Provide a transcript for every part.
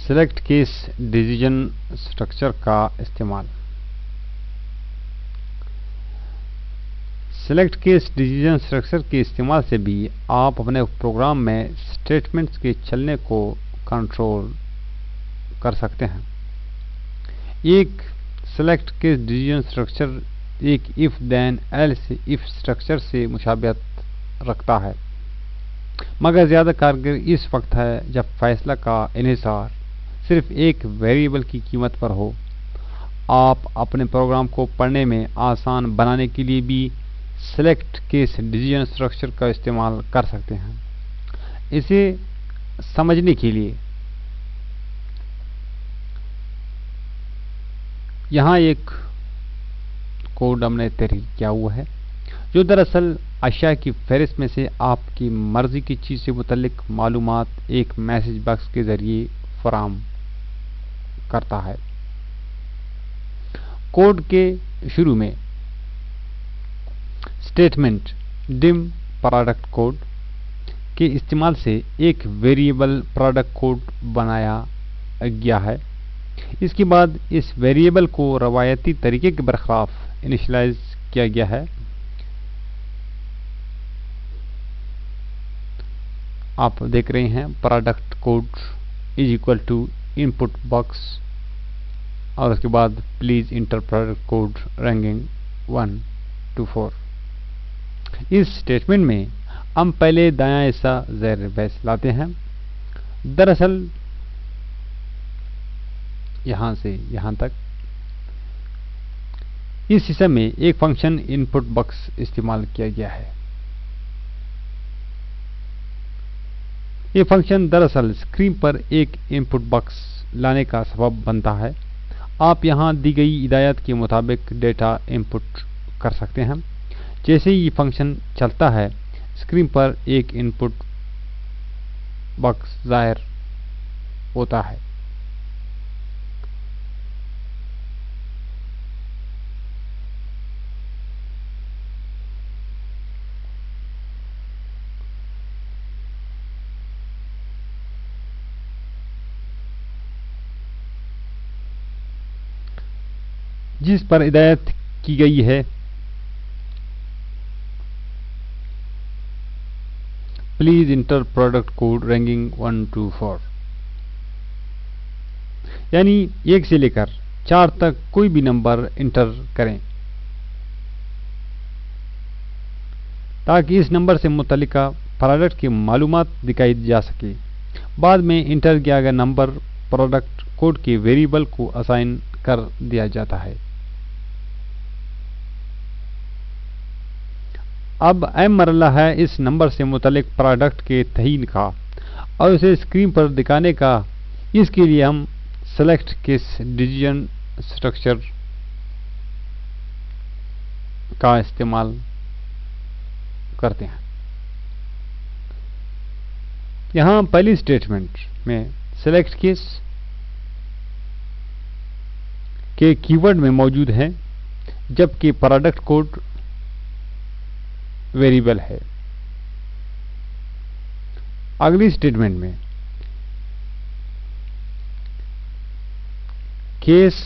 Select case decision structure का इस्तेमाल। Select case decision structure के इस्तेमाल से भी आप अपने प्रोग्राम में स्टेटमेंट्स के चलने को कंट्रोल कर सकते हैं। एक सेलेक्ट केस डिसीजन स्ट्रक्चर एक if then else if structure से मुशाबिहत रखता है, मगर ज़्यादा कारगर इस वक्त है जब फैसला का इन्हिसार सिर्फ एक वेरिएबल की कीमत पर हो। आप अपने प्रोग्राम को पढ़ने में आसान बनाने के लिए भी सेलेक्ट केस डिसीजन स्ट्रक्चर का इस्तेमाल कर सकते हैं। इसे समझने के लिए यहाँ एक कोड हमने तहरीर किया हुआ है, जो दरअसल अशिया की फहरिस्त में से आपकी मर्जी की चीज़ से मुतल्लिक मालूमात एक मैसेज बॉक्स के ज़रिए फराहम करता है। कोड के शुरू में स्टेटमेंट डिम प्रोडक्ट कोड के इस्तेमाल से एक वेरिएबल प्रोडक्ट कोड बनाया गया है। इसके बाद इस वेरिएबल को रवायती तरीके के बरखिलाफ इनिशियलाइज किया गया है। आप देख रहे हैं product code is equal to input box और उसके बाद please enter product code ranking 1 to 4। इस स्टेटमेंट में हम पहले दायां हिस्सा ज़ैर बहस लाते हैं। दरअसल यहां से यहां तक इस हिस्से में एक फंक्शन इनपुट बॉक्स इस्तेमाल किया गया है। ये फंक्शन दरअसल स्क्रीन पर एक इनपुट बॉक्स लाने का सबब बनता है। आप यहां दी गई हिदायत के मुताबिक डेटा इनपुट कर सकते हैं। जैसे ही ये फंक्शन चलता है, स्क्रीन पर एक इनपुट बॉक्स ज़ाहिर होता है। जिस पर हिदायत की गई है please enter product code ranking 1 to 4, यानी 1 से लेकर 4 तक कोई भी नंबर इंटर करें ताकि इस नंबर से मुतल्लिका प्रोडक्ट की मालूमात दिखाई जा सके। बाद में इंटर किया गया नंबर प्रोडक्ट कोड के वेरिएबल को असाइन कर दिया जाता है। अब अहम मरहला है इस नंबर से मुतल्लिक प्रोडक्ट के तयीन का और उसे स्क्रीन पर दिखाने का। इसके लिए हम सेलेक्ट केस डिसीजन स्ट्रक्चर का इस्तेमाल करते हैं। यहां पहली स्टेटमेंट में सेलेक्ट केस के कीवर्ड में मौजूद है, जबकि प्रोडक्ट कोड वेरिएबल है। अगली स्टेटमेंट में केस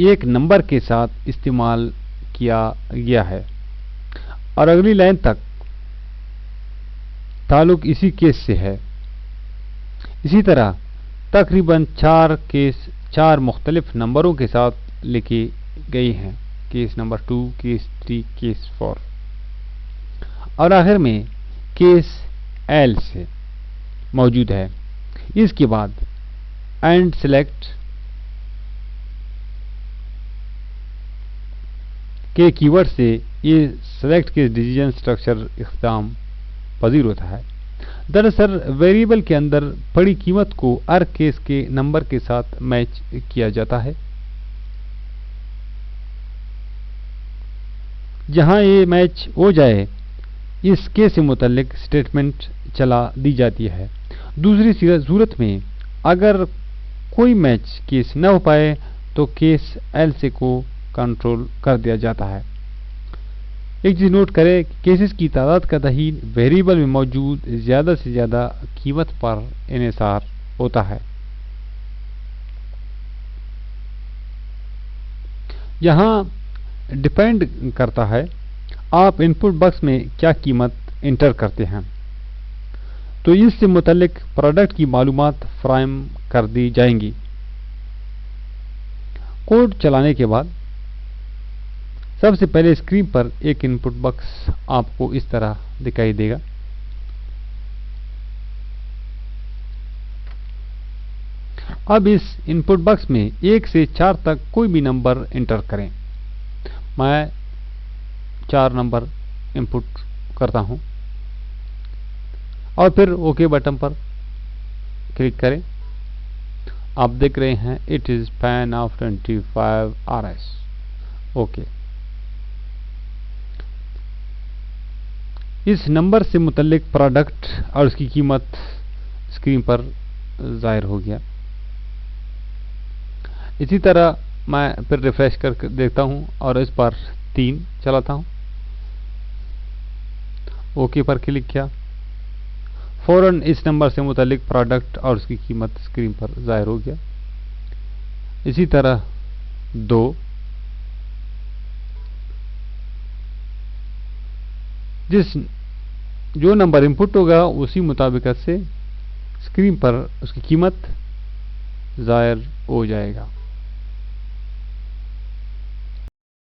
एक नंबर के साथ इस्तेमाल किया गया है और अगली लाइन तक ताल्लुक इसी केस से है। इसी तरह तकरीबन 4 केस 4 मुख्तलिफ नंबरों के साथ लिखी गई हैं, केस नंबर 2, केस 3, केस 4 और आखिर में केस एल से मौजूद है। इसके बाद एंड सेलेक्ट के कीवर्ड से ये सेलेक्ट केस डिसीजन स्ट्रक्चर इख्तिताम पजीर होता है। दरअसल वेरिएबल के अंदर पड़ी कीमत को हर केस के नंबर के साथ मैच किया जाता है। जहां ये मैच हो जाए, इस केस से मुतल्लिक स्टेटमेंट चला दी जाती है। दूसरी सूरत में अगर कोई मैच केस न हो पाए तो केस एल से को कंट्रोल कर दिया जाता है। ایک چیز نوٹ کریں کہ کیسز کی تعداد کا تعین ویریبل میں موجود زیادہ سے زیادہ قیمت پر انحصار ہوتا ہے. یہاں ڈیپینڈ کرتا ہے آپ ان پٹ باکس میں کیا قیمت انٹر کرتے ہیں، تو اس سے متعلق پروڈکٹ کی معلومات فراہم کر دی جائیں گی. کوڈ چلانے کے بعد سب سے پہلے اسکرین پر ایک ان پٹ باکس آپ کو اس طرح دکھائی دے گا. اب اس ان پٹ باکس میں 1 سے 4 تک کوئی بھی نمبر انٹر کریں. میں 4 نمبر انپٹ کرتا ہوں اور پھر اوکے بٹن پر کلک کریں. آپ دیکھ رہے ہیں it is pen of 25 RS. Okay. اس نمبر سے متعلق پروڈکٹ اور اس کی قیمت اسکرین پر ظاہر ہو گیا. اسی طرح میں پھر ریفریش کر کے دیکھتا ہوں اور اس پر 3 چلاتا ہوں. اوکے پر کلک کیا. فوراً اس نمبر سے متعلق پروڈکٹ اور اس کی قیمت اسکرین پر ظاہر ہو گیا. اسی طرح 2. جو نمبر انپٹ ہوگا اسی مطابقت سے اسکرین پر اس کی قیمت ظاہر ہو جائے گا.